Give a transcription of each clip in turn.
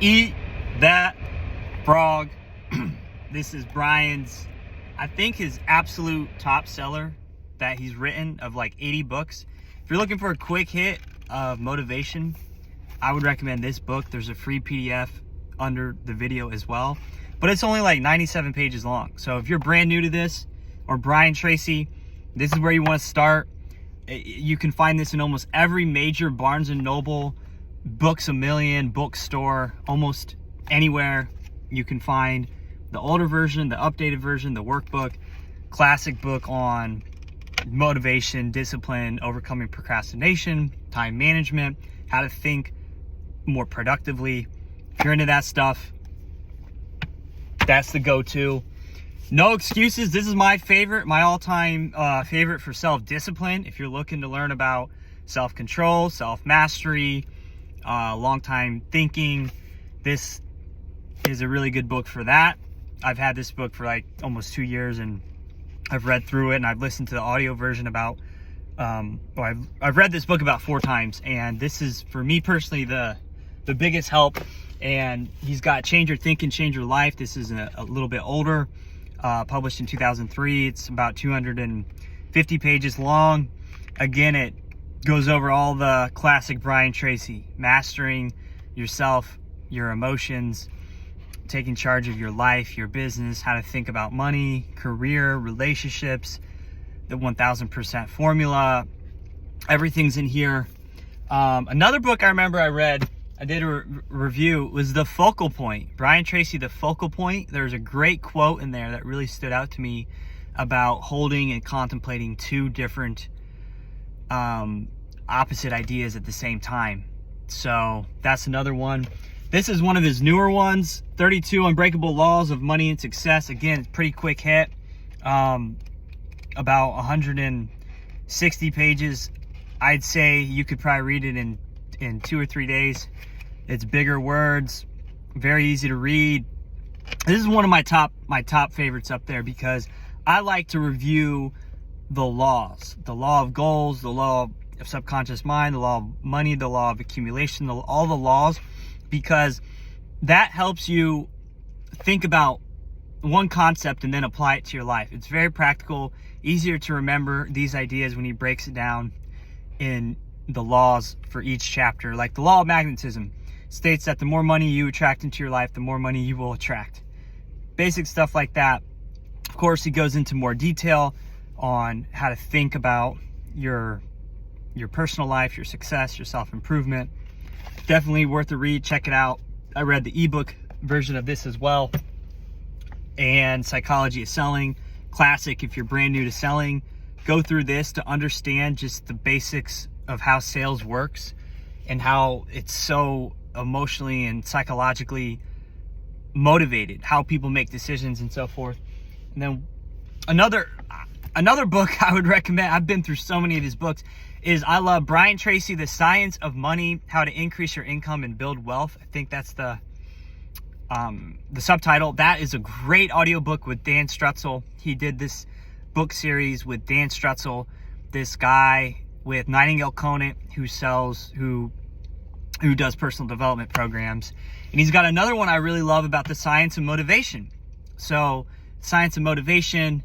Eat that frog. This is Brian's, I think his absolute top seller that he's written of like 80 books. If you're looking for a quick hit of motivation, I would recommend this book. There's a free PDF under the video as well, but it's only like 97 pages long. So if you're brand new to this, or Brian Tracy, this is where you want to start. You can find this in almost every major Barnes & Noble, Books A Million, bookstore, almost anywhere. You can find the older version, the updated version, the workbook, classic book on motivation, discipline, overcoming procrastination, time management, how to think more productively. If you're into that stuff, that's the go-to. No Excuses. This is my favorite, my all-time favorite for self-discipline. If you're looking to learn about self-control, self-mastery, long-time thinking, this is a really good book for that. I've had this book for like almost 2 years, and I've read through it, and I've listened to the audio version about, I've read this book about 4 times, and this is, for me personally, the biggest help. And he's got Change Your Thinking, Change Your Life. This is a little bit older, published in 2003. It's about 250 pages long. Again, it goes over all the classic Brian Tracy: mastering yourself, your emotions, taking charge of your life, your business, how to think about money, career, relationships, the 1000% formula. Everything's in here. Another book I remember I read, I did a review, was The Focal Point. Brian Tracy, The Focal Point. There's a great quote in there that really stood out to me about holding and contemplating 2 different opposite ideas at the same time. So that's another one. This is one of his newer ones, 32 Unbreakable Laws of Money and Success. Again, it's pretty quick hit, about 160 pages. I'd say you could probably read it in 2 or 3 days. It's bigger words, very easy to read. This is one of my top favorites up there, because I like to review the laws, the law of goals, the law of subconscious mind, the law of money, the law of accumulation, all the laws, because that helps you think about one concept and then apply it to your life. It's very practical, easier to remember these ideas when he breaks it down in the laws for each chapter. Like the law of magnetism states that the more money you attract into your life, the more money you will attract. Basic stuff like that. Of course, he goes into more detail on how to think about your personal life, your success, your self-improvement. Definitely worth a read. Check it out. I read the ebook version of this as well. And Psychology of Selling. Classic if you're brand new to selling. Go through this to understand just the basics of how sales works and how it's so emotionally and psychologically motivated, how people make decisions and so forth. And then another book I would recommend, I've been through so many of his books, is I love Brian Tracy, The Science of Money, How to Increase Your Income and Build Wealth. I think that's the subtitle. That is a great audiobook with Dan Strutzel. He did this book series with Dan Strutzel, this guy with Nightingale Conant who does personal development programs. And he's got another one I really love about the science of motivation. So Science of Motivation,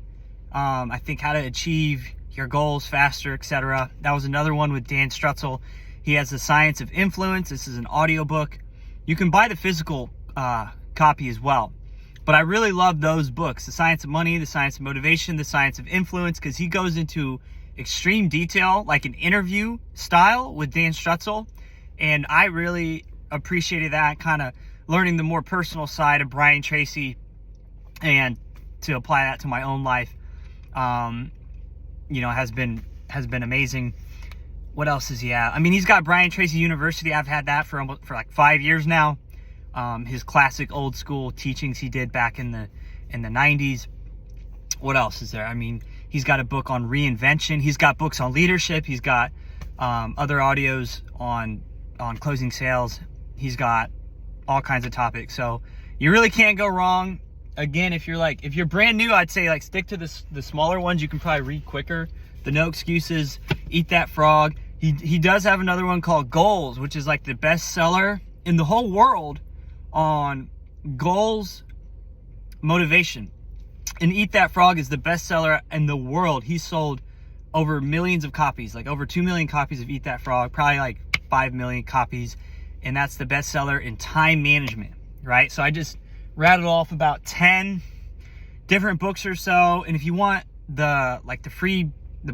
I think how to achieve your goals faster, etc. That was another one with Dan Strutzel. He has The Science of Influence. This is an audiobook. You can buy the physical copy as well. But I really love those books, The Science of Money, The Science of Motivation, The Science of Influence, because he goes into extreme detail, like an interview style with Dan Strutzel. And I really appreciated that, kind of learning the more personal side of Brian Tracy and to apply that to my own life, has been amazing. What else is he at? I mean, he's got Brian Tracy University. I've had that for like 5 years now. His classic old school teachings he did back in the 90s. What else is there? I mean, he's got a book on reinvention. He's got books on leadership. He's got other audios on closing sales. He's got all kinds of topics. So you really can't go wrong. Again, if you're brand new, I'd say like stick to the smaller ones. You can probably read quicker. The No Excuses, Eat That Frog. He does have another one called Goals, which is like the best seller in the whole world on goals, motivation. And Eat That Frog is the bestseller in the world. He sold over millions of copies, like over 2 million copies of Eat That Frog, probably like 5 million copies. And that's the bestseller in time management, right? So I just rattled off about 10 different books or so. And if you want the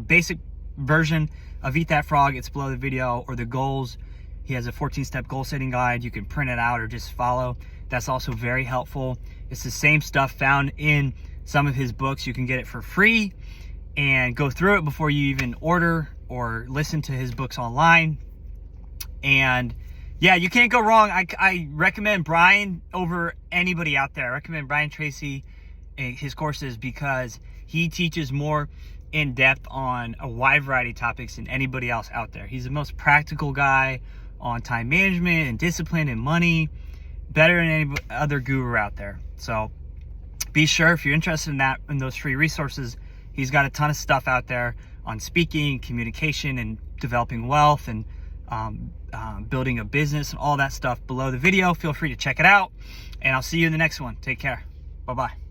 basic version of Eat That Frog, it's below the video, or the goals. He has a 14-step goal setting guide. You can print it out or just follow. That's also very helpful. It's the same stuff found in some of his books. You can get it for free and go through it before you even order or listen to his books online. And yeah, you can't go wrong. I recommend Brian over anybody out there. I recommend Brian Tracy, his courses, because he teaches more in depth on a wide variety of topics than anybody else out there. He's the most practical guy on time management and discipline and money, better than any other guru out there. So be sure, if you're interested in that, in those free resources, he's got a ton of stuff out there on speaking, communication, and developing wealth, and building a business, and all that stuff below the video. Feel free to check it out, and I'll see you in the next one. Take care. Bye-bye.